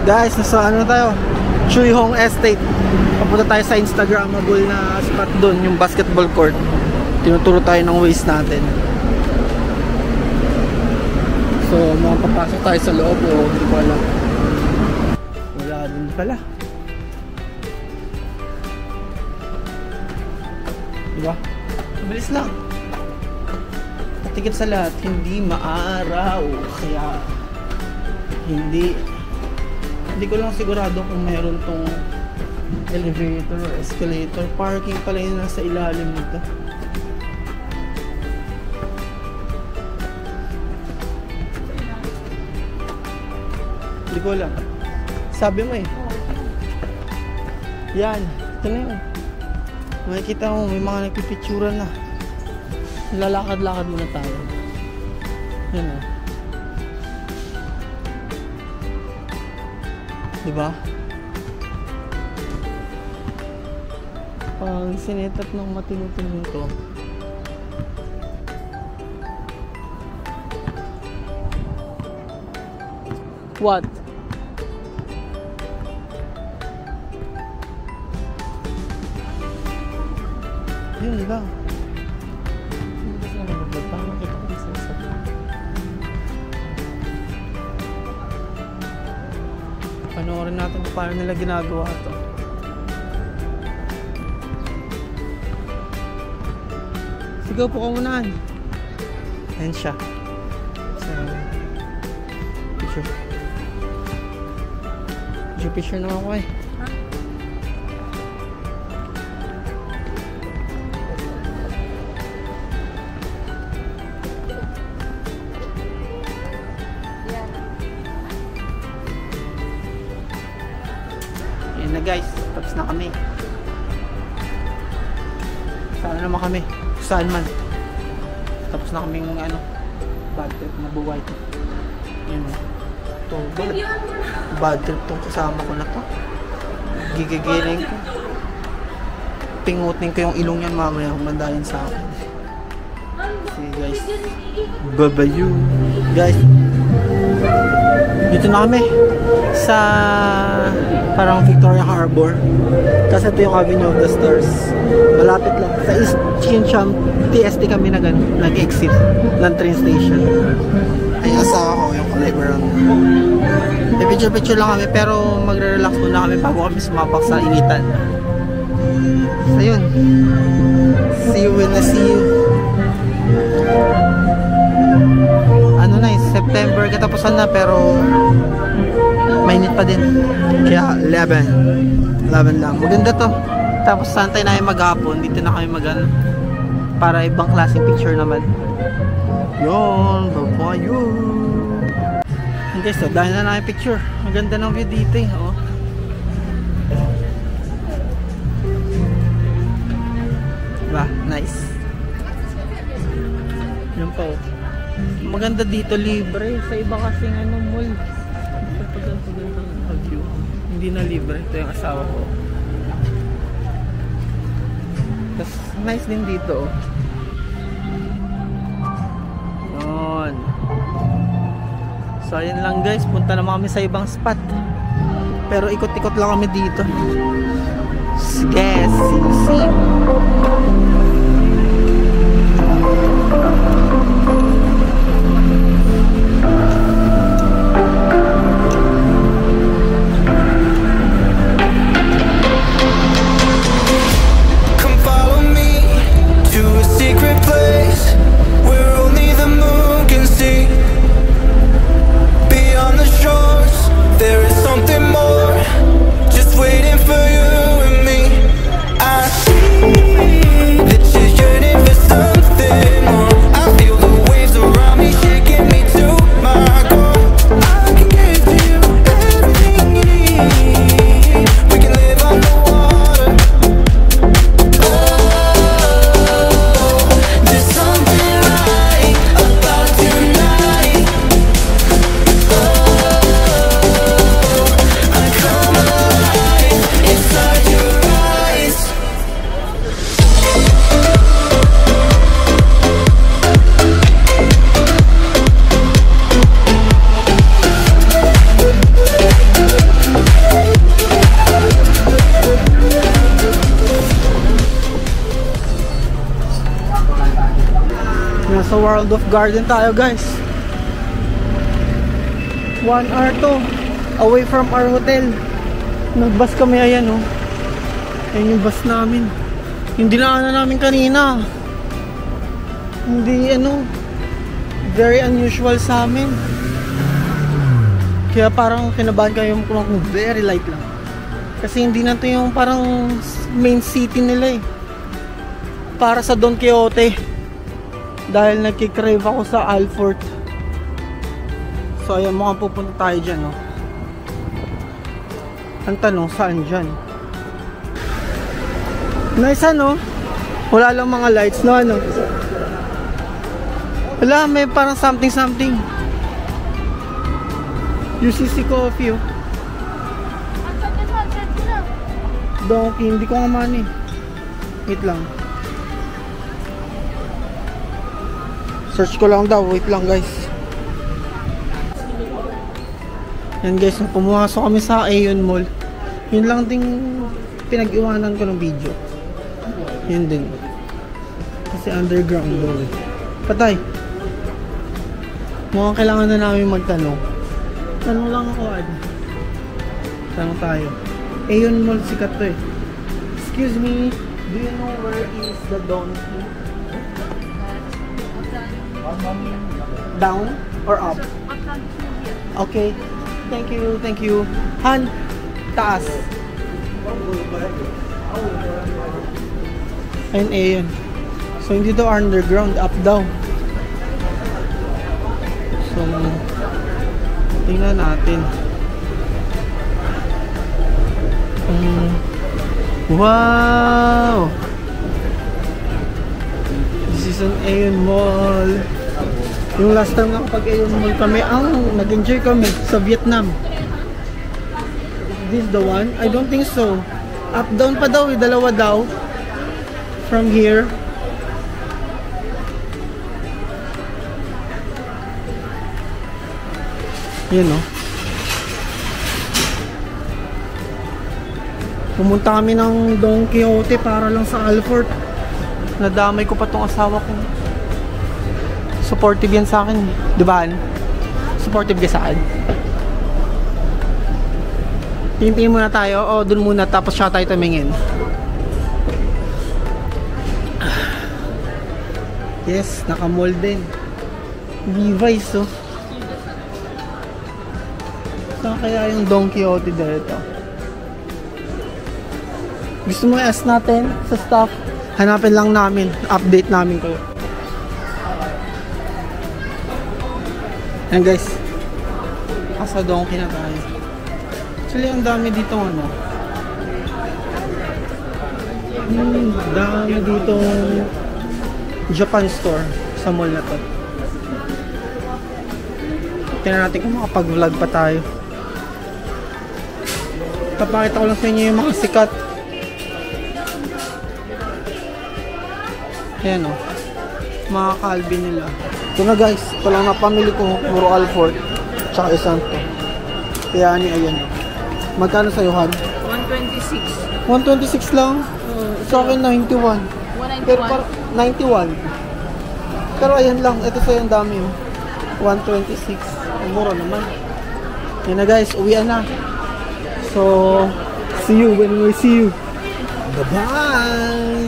Guys, nasa ano tayo? Chui Hong Estate. Papunta tayo sa Instagrammable na spot doon, yung basketball court. Tinuturo tayo ng ways natin. So, makapapasok tayo sa loob o hindi ko alam. Wala din pala. Diba? Mabilis lang. Patigit sa lahat, hindi maaraw. Kaya, hindi ko lang sigurado kung mayroon tong elevator or escalator. Parking pala yun nasa ilalim nito. Hindi ko lang. Sabi mo eh. Yan. Ito na yun. Makikita mo, may mga nagpipicturan na. Lalakad-lakad muna tayo. Yan o. Diba? Pag sinetat ng matino-tino to. What? Yun lang. Parang kita ko isa sa panoorin natin kung paano nila ginagawa ito. Sigaw po kamunahan. Ayan siya. So, picture naman ako eh. Ayan na guys, tapos na kami. Saan naman kami? Saan man? Tapos na kaming ano, bad trip na buhay. Ayan o. Ito, bad trip tong kasama ko na to. Gigigiling ko. Pingutin ko yung ilong yan mamaya kung mandayan sa akin. See guys. Babayu. Guys. Dito na kami. Sa parang Victoria Harbor. Kasi ito yung Avenue of the Stars. Malapit lang. Sa East Chincham, TST kami nag-exit ng train station. Ay, asawa ko yung Caliberon. Picture-picture lang kami pero magre-relax muna kami bago kami sumapak sa initan. So yun. See you when I see you. Ano na September katapusan na pero mainit pa din. Kaya 11 lang. Maganda to. Tapos santay na kayo maghapon. Dito na kami mag-ano para ibang klaseng picture naman. Yun. Bye-bye yun. Guys, so dahil na namin picture. Maganda ng view dito eh. Oh. Diba? Nice. Yun pa oh. Maganda dito, libre. Sa iba kasing ano, mall. View. Hindi na libre. Ito yung asawa ko. Tapos nice din dito. Yun. So ayun lang guys. Punta naman kami sa ibang spot. Pero ikot-ikot lang kami dito. Sige, see. Waiting for you and me. I see the World of Garden tayo guys. 1 hour to away from our hotel. Nagbus kami, ayan oh. Ayan yung bus namin. Yung dinaanan namin kanina. Hindi ano, very unusual sa amin. Kaya parang kinabahan kayo kung very light lang. Kasi hindi na to yung parang main city nila eh. Para sa Don Quixote. Dahil nagkikrave ako sa Alfort. So ayan, mukhang pupunta tayo dyan no. Ang tanong, saan dyan? Nice ano? Wala lang mga lights no ano? Wala, may parang something. UCC Coffee oh. Donkey, hindi ko nga man eh. Wait lang. Search ko lang daw, wait lang guys. Yan guys, nung pumasok kami sa Aeon Mall, yun lang ding pinag-iwanan ko ng video. Yun din. Kasi underground daw eh. Patay. Mukhang kailangan na namin magtanong. Tanong lang ako ano. Tanong tayo. Aeon Mall, sikat to eh. Excuse me, do you know where is the donkey? Down or up? Okay. Thank you. Han, taas. Ayun, ayun. So, hindi daw underground, up down. So, tingnan natin. Wow! This is an Aeon Mall. Yung last time nga pag Aeon Mall kami, nag-enjoy kami sa Vietnam. This is the one? I don't think so. Up down pa daw, dalawa daw. From here. Yan o. Pumunta kami ng Don Quixote para lang sa Alfort. Nadamay ko pa tong asawa ko. Supportive yan sa akin. Diba? Supportive ka sa akin. Tingin muna tayo. O, dun muna. Tapos siya tayo tumingin. Yes, naka-mall din. Levi's, oh. Saan kaya yung Don Quixote dito? Gusto mo i-ask natin sa staff? Hanapin lang namin. Update namin kayo. Ayan guys. Asa Donkey na tayo. Actually, ang dami dito ano. Dami dito Japan store sa mall na to. Tingnan natin kung makapag-vlog pa tayo. Papakita ko lang sa inyo yung mga sikat. Ayan o. Mga Calvin nila. Ito na guys. Ito lang na pamili ko. Puro Alfort. Tsaka isang to. Kaya ni ayan o. Magkano sa'yo, Han? 126. 126 lang? Sa akin 91. 191. Pero 91. Pero ayan lang. Ito sa'yo ang dami o. 126. Ang mura naman. Yan na guys. Uwian na. So, see you when we see you. Bye-bye!